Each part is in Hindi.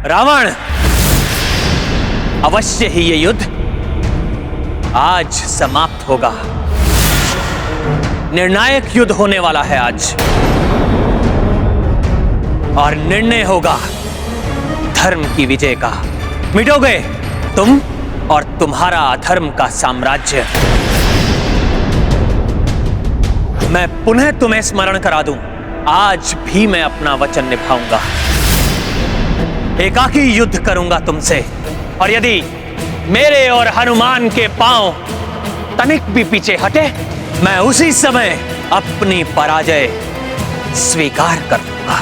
रावण, अवश्य ही ये युद्ध आज समाप्त होगा। निर्णायक युद्ध होने वाला है आज, और निर्णय होगा धर्म की विजय का। मिटोगे तुम और तुम्हारा अधर्म का साम्राज्य। मैं पुनः तुम्हें स्मरण करा दूं, आज भी मैं अपना वचन निभाऊंगा। एकाकी युद्ध करूंगा तुमसे, और यदि मेरे और हनुमान के पांव तनिक भी पीछे हटे, मैं उसी समय अपनी पराजय स्वीकार कर लूंगा।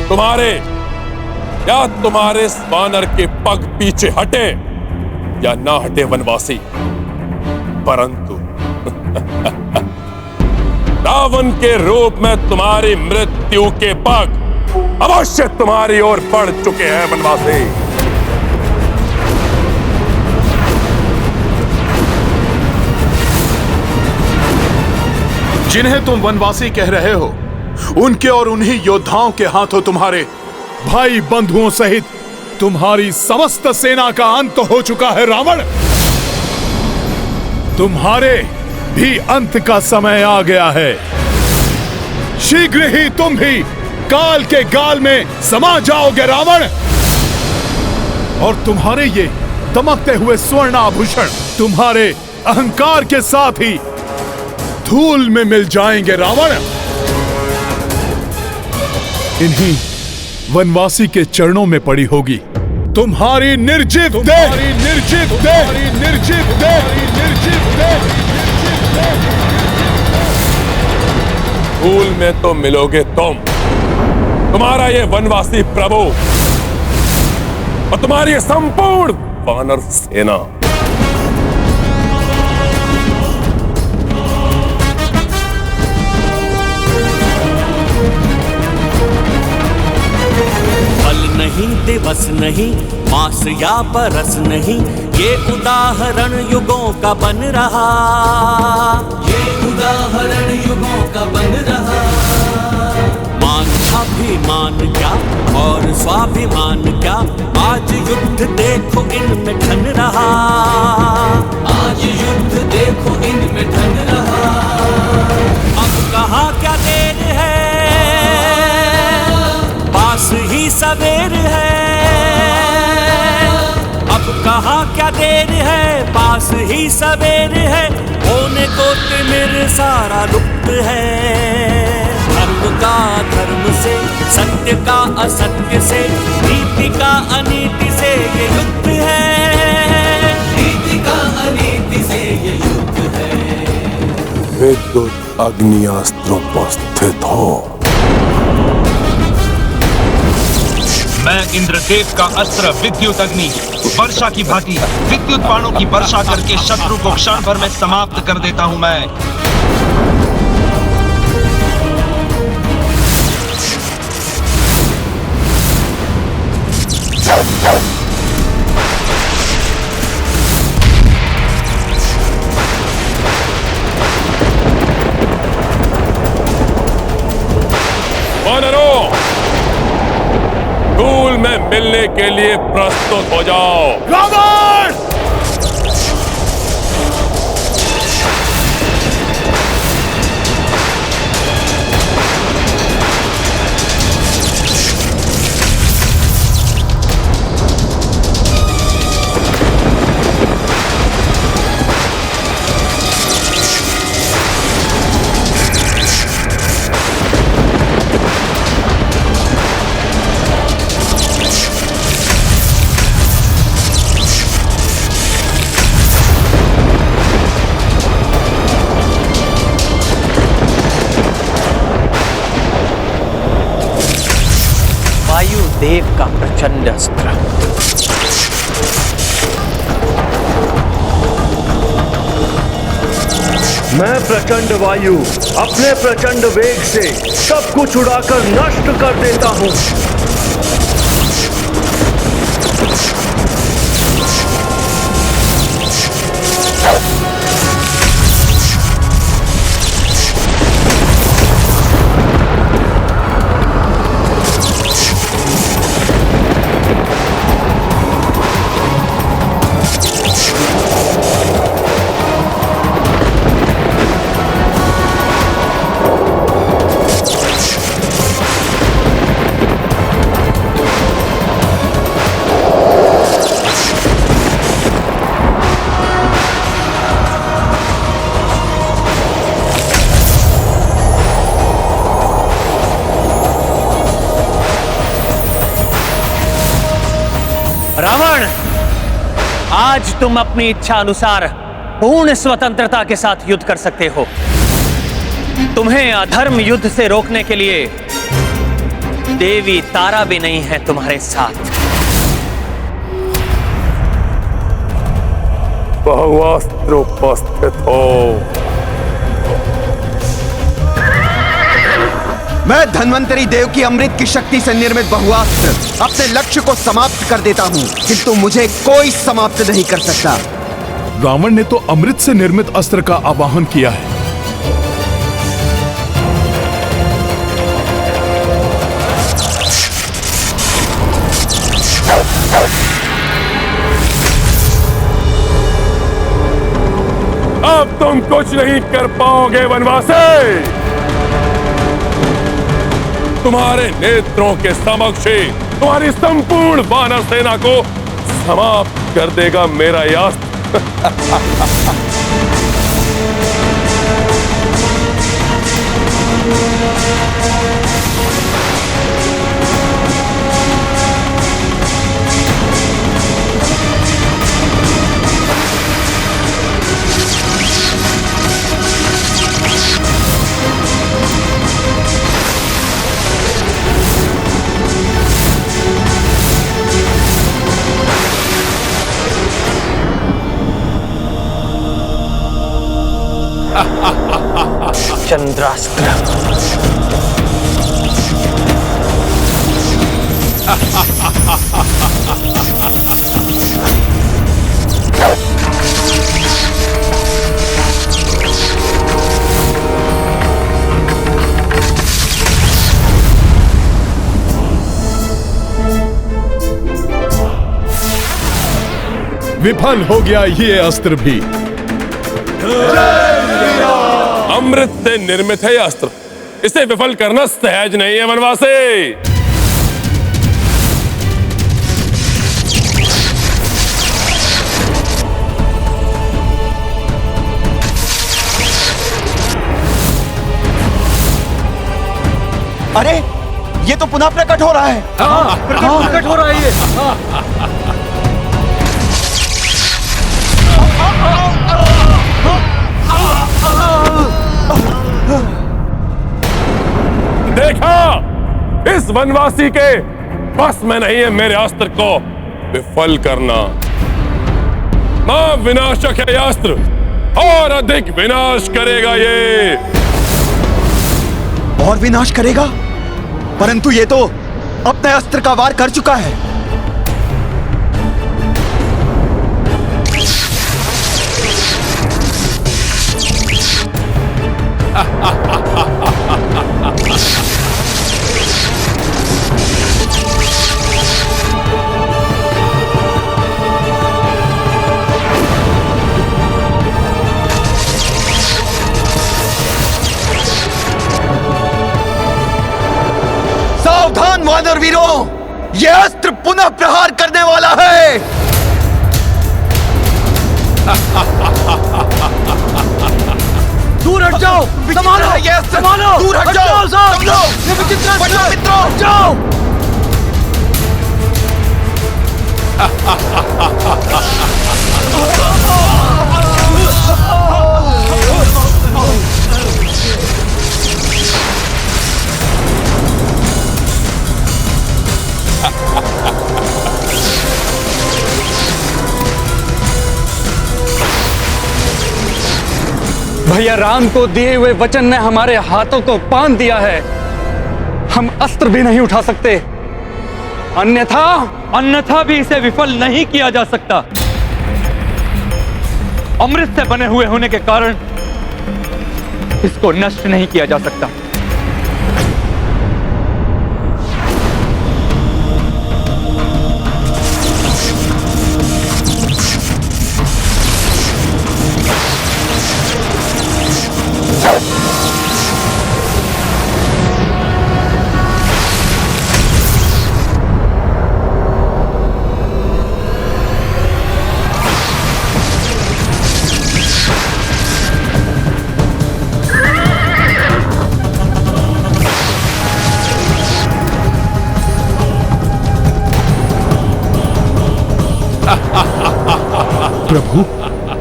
तुम्हारे या तुम्हारे वानर के पग पीछे हटे या ना हटे वनवासी, परंतु रावण के रूप में तुम्हारी मृत्यु के पग अवश्य तुम्हारी ओर बढ़ चुके हैं वनवासी। जिन्हें तुम वनवासी कह रहे हो, उनके और उन्हीं योद्धाओं के हाथों तुम्हारे भाई बंधुओं सहित तुम्हारी समस्त सेना का अंत हो चुका है रावण। तुम्हारे भी अंत का समय आ गया है। शीघ्र ही तुम भी काल के गाल में समा जाओगे रावण, और तुम्हारे ये दमकते हुए स्वर्ण आभूषण तुम्हारे अहंकार के साथ ही धूल में मिल जाएंगे रावण। इन्हीं वनवासी के चरणों में पड़ी होगी तुम्हारी निर्जीव देह, निर्जीव देह, निर्जीव देह, निर्जीव देह। धूल में तो मिलोगे तुम, तुम्हारा ये वनवासी प्रभु और तुम्हारी संपूर्ण वानर सेना। नहीं दिवस नहीं, मास या बरस नहीं, ये उदाहरण युगों का बन रहा। ये उदाहरण युगों का बन रहा। मान अभिमान क्या और स्वाभिमान क्या, आज युद्ध देखो इनमें ठन रहा। आज युद्ध देखो इनमें ठन रहा। अब कहाँ क्या देर है, पास ही सवेर है। अब कहाँ क्या देर है, पास ही सवेर है। होने को तिमिर सारा लुप्त है। धर्म का धर्म से, सत्य का असत्य से, नीति का अनीति से ये युद्ध है। नीति का अनीति से ये युद्ध है। विद्युत अग्नियास्त्रों पर स्थित हो। मैं इंद्रदेव का अस्त्र विद्युत अग्नि वर्षा की भांति विद्युत बाणों की वर्षा करके शत्रु को क्षण भर में समाप्त कर देता हूं। मैं वानरों, धूल में मिलने के लिए प्रस्तुत हो जाओ। रावण! देव का प्रचंड अस्त्र। मैं प्रचंड वायु अपने प्रचंड वेग से सब कुछ उड़ाकर नष्ट कर देता हूं। आज तुम अपनी इच्छा अनुसार पूर्ण स्वतंत्रता के साथ युद्ध कर सकते हो। तुम्हें अधर्म युद्ध से रोकने के लिए देवी तारा भी नहीं है तुम्हारे साथ। बहुअस्त्र उपस्थित हो। मैं धन्वंतरी देव की अमृत की शक्ति से निर्मित बहुअस्त्र अपने लक्ष्य को समाप्त कर देता हूँ, किंतु मुझे कोई समाप्त नहीं कर सकता। रावण ने तो अमृत से निर्मित अस्त्र का आवाहन किया है। अब तुम कुछ नहीं कर पाओगे वनवासी। तुम्हारे नेत्रों के समक्ष ही तुम्हारी संपूर्ण वानर सेना को समाप्त कर देगा मेरा यह अस्त्र। चंद्रास्त्र। विफल हो गया ये अस्त्र भी। अमृत से निर्मित है यह अस्त्र, इसे विफल करना सहज नहीं है वनवासी। अरे ये तो पुनः प्रकट हो रहा है। प्रकट हो रहा है ये। देखा, इस वनवासी के बस में नहीं है मेरे अस्त्र को विफल करना। विनाशक है यह अस्त्र, और अधिक विनाश करेगा ये। और विनाश करेगा? परंतु ये तो अपने अस्त्र का वार कर चुका है। सावधान वानर वीरों, यह अस्त्र पुनः प्रहार करने वाला है। दूर हट जाओ, संभालो, ये अस्त्र, संभालो, दूर हट जाओ साहब। तुम लोग। ये विचित्र अस्त्र है। मित्रों, हट जाओ। भैया राम को दिए हुए वचन ने हमारे हाथों को बांध दिया है। हम अस्त्र भी नहीं उठा सकते, अन्यथा भी इसे विफल नहीं किया जा सकता। अमृत से बने हुए होने के कारण इसको नष्ट नहीं किया जा सकता।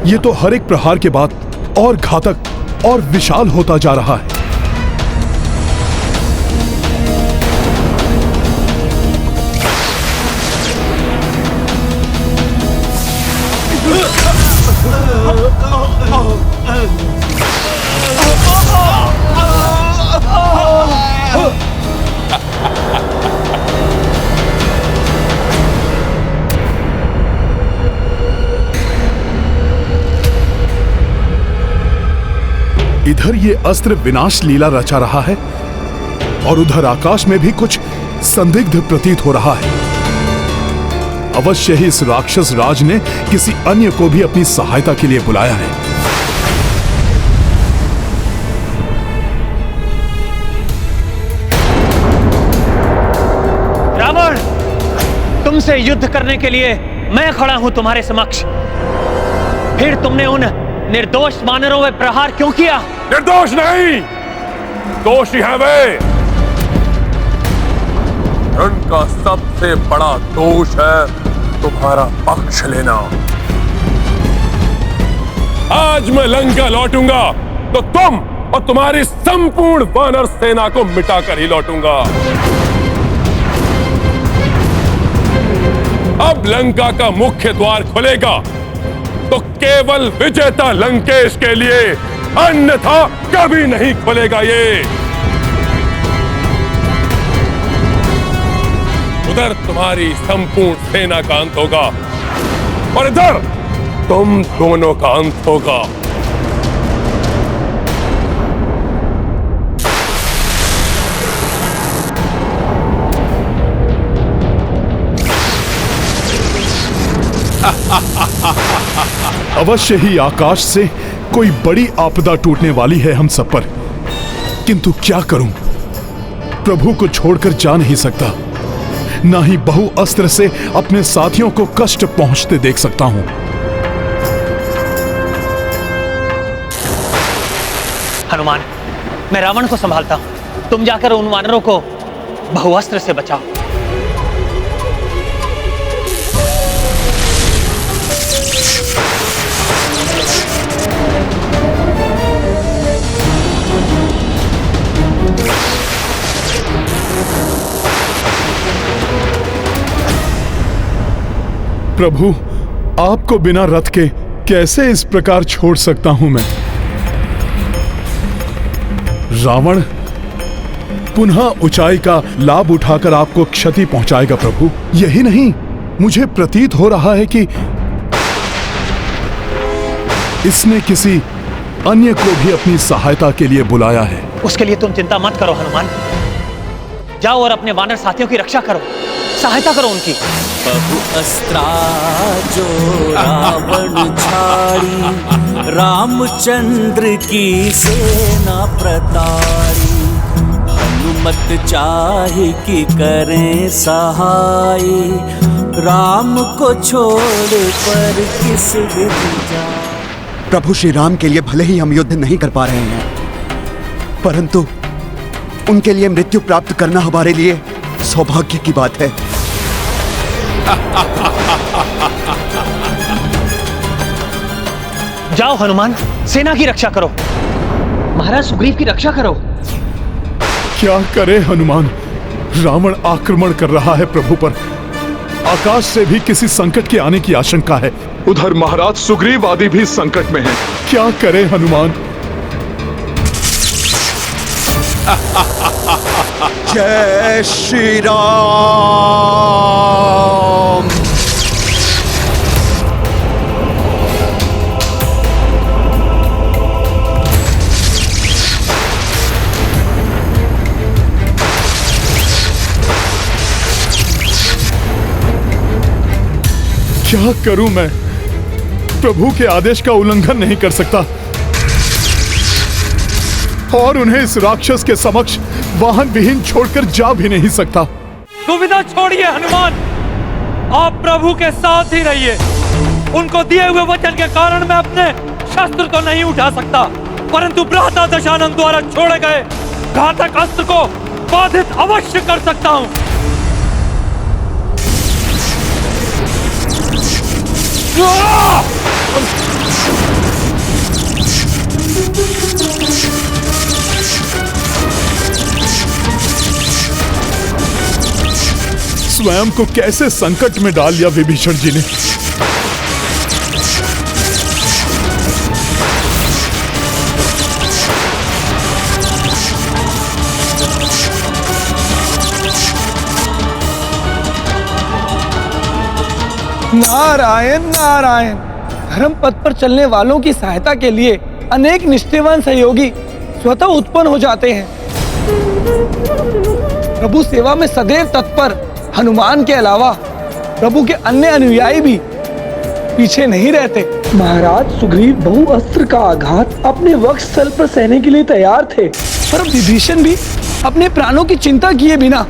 ये तो हर एक प्रहार के बाद और घातक और विशाल होता जा रहा है। इधर ये अस्त्र विनाश लीला रचा रहा है और उधर आकाश में भी कुछ संदिग्ध प्रतीत हो रहा है। अवश्य ही इस राक्षस राज ने किसी अन्य को भी अपनी सहायता के लिए बुलाया है। रावण, तुमसे युद्ध करने के लिए मैं खड़ा हूं तुम्हारे समक्ष। फिर तुमने उन निर्दोष वानरों में प्रहार क्यों किया? निर्दोष नहीं, दोषी है वे। उनका सबसे बड़ा दोष है तुम्हारा पक्ष लेना। आज मैं लंका लौटूंगा तो तुम और तुम्हारी संपूर्ण वानर सेना को मिटाकर ही लौटूंगा। अब लंका का मुख्य द्वार खुलेगा तो केवल विजेता लंकेश के लिए, अन्यथा कभी नहीं खुलेगा ये। उधर तुम्हारी संपूर्ण सेना का अंत होगा और इधर तुम दोनों का अंत होगा। अवश्य ही आकाश से कोई बड़ी आपदा टूटने वाली है हम सब पर, किंतु क्या करूं? प्रभु को छोड़कर जा नहीं सकता, ना ही बहु अस्त्र से अपने साथियों को कष्ट पहुंचते देख सकता हूं। हनुमान, मैं रावण को संभालता हूं, तुम जाकर उन वानरों को बहुअस्त्र से बचाओ। प्रभु, आपको बिना रथ के कैसे इस प्रकार छोड़ सकता हूं मैं? रावण पुनः ऊंचाई का लाभ उठाकर आपको क्षति पहुंचाएगा प्रभु। यही नहीं, मुझे प्रतीत हो रहा है कि इसने किसी अन्य को भी अपनी सहायता के लिए बुलाया है। उसके लिए तुम चिंता मत करो हनुमान, जाओ और अपने वानर साथियों की रक्षा करो, सहायता करो उनकी। बहु अस्त्रा जो रावण छाड़ी, रामचंद्र की सेना प्रताड़ी। हनुमत चाहे कि करें सहाय, राम को छोड़ पर किस विधि जाए। प्रभु श्री राम के लिए भले ही हम युद्ध नहीं कर पा रहे हैं, परंतु उनके लिए मृत्यु प्राप्त करना हमारे लिए सौभाग्य की बात है। जाओ हनुमान, सेना की रक्षा करो, महाराज सुग्रीव की रक्षा करो। क्या करे हनुमान, रावण आक्रमण कर रहा है प्रभु पर। आकाश से भी किसी संकट के आने की आशंका है। उधर महाराज सुग्रीव आदि भी संकट में हैं। क्या करे हनुमान? जय श्री राम। क्या करूं मैं? प्रभु के आदेश का उल्लंघन नहीं कर सकता और उन्हें इस राक्षस के समक्ष वाहन विहीन छोड़कर जा भी नहीं सकता। दुविधा छोड़िए हनुमान, आप प्रभु के साथ ही रहिए। उनको दिए हुए वचन के कारण मैं अपने शस्त्र तो नहीं उठा सकता, परंतु भ्राता दशानन द्वारा छोड़े गए घातक अस्त्र को बाधित अवश्य कर सकता हूं। स्वयं को कैसे संकट में डाल दिया विभीषण जी ने। नारायण नारायण। धर्म पथ पर चलने वालों की सहायता के लिए अनेक निष्ठावान सहयोगी स्वतः उत्पन्न हो जाते हैं। प्रभु सेवा में सदैव तत्पर हनुमान के अलावा प्रभु के अन्य अनुयायी भी पीछे नहीं रहते। महाराज सुग्रीव बहु अस्त्र का आघात अपने वक्ष स्थल पर सहने के लिए तैयार थे, पर विभीषण भी अपने प्राणों की चिंता किए बिना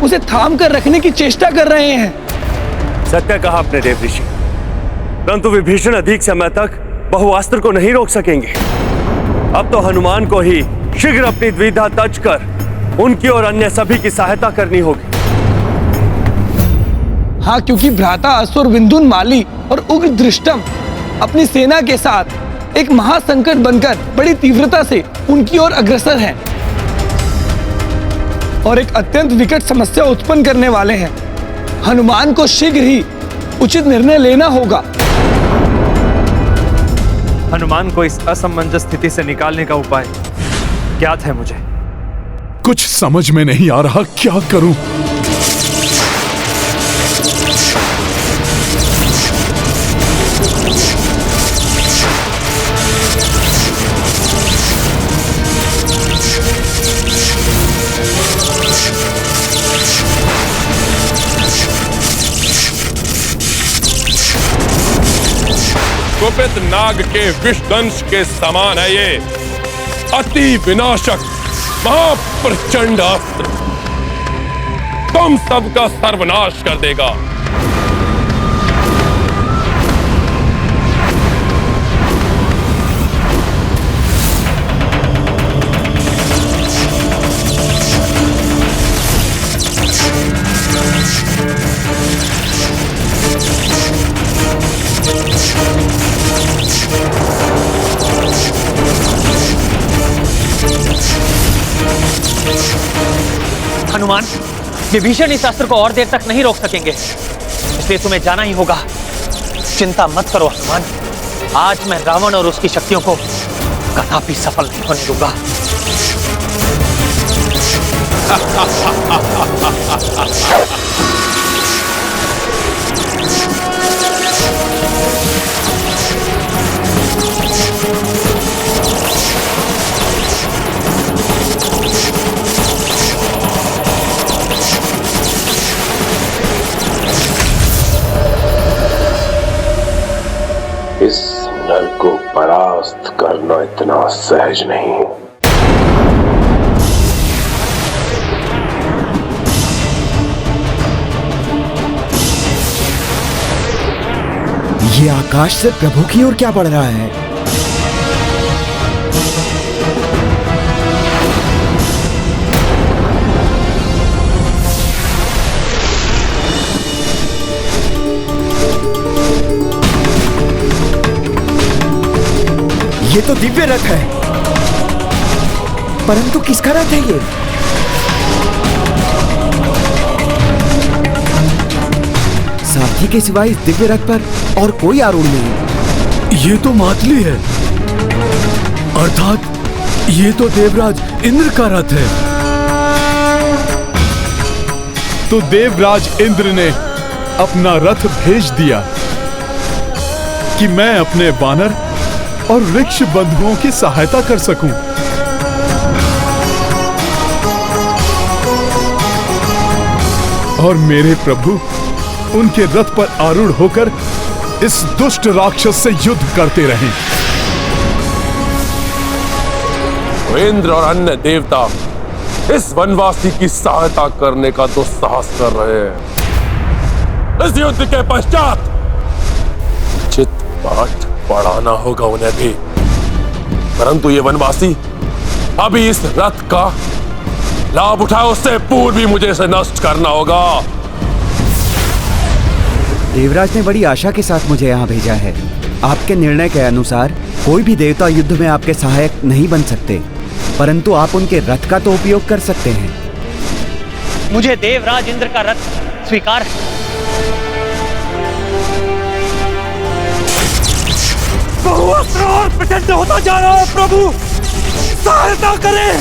उसे थाम कर रखने की चेष्टा कर रहे हैं। सत्य कहा आपने देव ऋषि, परंतु विभीषण अधिक समय तक बहुअस्त्र को नहीं रोक सकेंगे। अब तो हनुमान को ही शीघ्र अपनी द्विधा तज कर उनकी और अन्य सभी की सहायता करनी होगी। हाँ, क्योंकि भ्राता असुर विंधुन माली और उग्र दृष्टम अपनी सेना के साथ एक महासंकट बनकर बड़ी तीव्रता से उनकी ओर अग्रसर हैं और एक अत्यंत विकट समस्या उत्पन्न करने वाले हैं। हनुमान को शीघ्र ही उचित निर्णय लेना होगा। हनुमान को इस असमंजस स्थिति से निकालने का उपाय ज्ञात है मुझे। कुछ समझ में नहीं आ रहा, क्या करूं? कुपित नाग के विषदंश के समान है ये अति विनाशक महाप्रचंड अस्त्र, तुम सबका सर्वनाश कर देगा। हनुमान, विभीषण इस अस्त्र को और देर तक नहीं रोक सकेंगे, इसलिए तुम्हें जाना ही होगा। चिंता मत करो हनुमान, आज मैं रावण और उसकी शक्तियों को कदापि सफल नहीं होने दूंगा। इस नर को परास्त करना इतना सहज नहीं। ये आकाश से प्रभु की ओर क्या बढ़ रहा है? ये तो दिव्य रथ है, परंतु किसका रथ है ये? सारथी के सिवाय इस दिव्य रथ पर और कोई आरूढ़ नहीं। ये तो मातली है, अर्थात ये तो देवराज इंद्र का रथ है। तो देवराज इंद्र ने अपना रथ भेज दिया कि मैं अपने वानर और वृक्ष बंधुओं की सहायता कर सकूं। और मेरे प्रभु उनके रथ पर आरूढ़ होकर इस दुष्ट राक्षस से युद्ध करते रहें। इंद्र और अन्य देवता इस वनवासी की सहायता करने का दुस्साहस कर रहे हैं। इस युद्ध के पश्चात चित पाठ पढ़ाना होगा उन्हें भी, परंतु ये वनवासी अभी इस रथ का लाभ उठाए उससे पूर्व भी मुझे इसे नष्ट करना होगा। देवराज ने बड़ी आशा के साथ मुझे यहाँ भेजा है। आपके निर्णय के अनुसार कोई भी देवता युद्ध में आपके सहायक नहीं बन सकते, परंतु आप उनके रथ का तो उपयोग कर सकते हैं। मुझे देवराज इंद्र का रथ स्वीकार है। बहुअस्त्र और प्रचंड होता जा रहा है प्रभु, सहायता करें।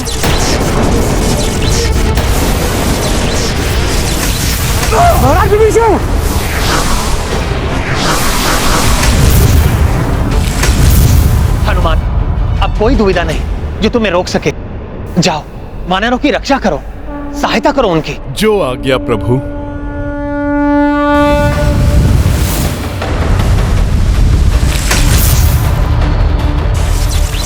महाराज विभीषण, हनुमान, अब कोई दुविधा नहीं जो तुम्हें रोक सके। जाओ, वानरों की रक्षा करो, सहायता करो उनकी। जो आज्ञा प्रभु।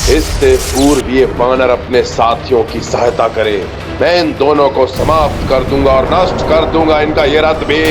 इससे पूर्व ये वानर अपने साथियों की सहायता करे, मैं इन दोनों को समाप्त कर दूंगा और नष्ट कर दूंगा इनका ये रथ भी।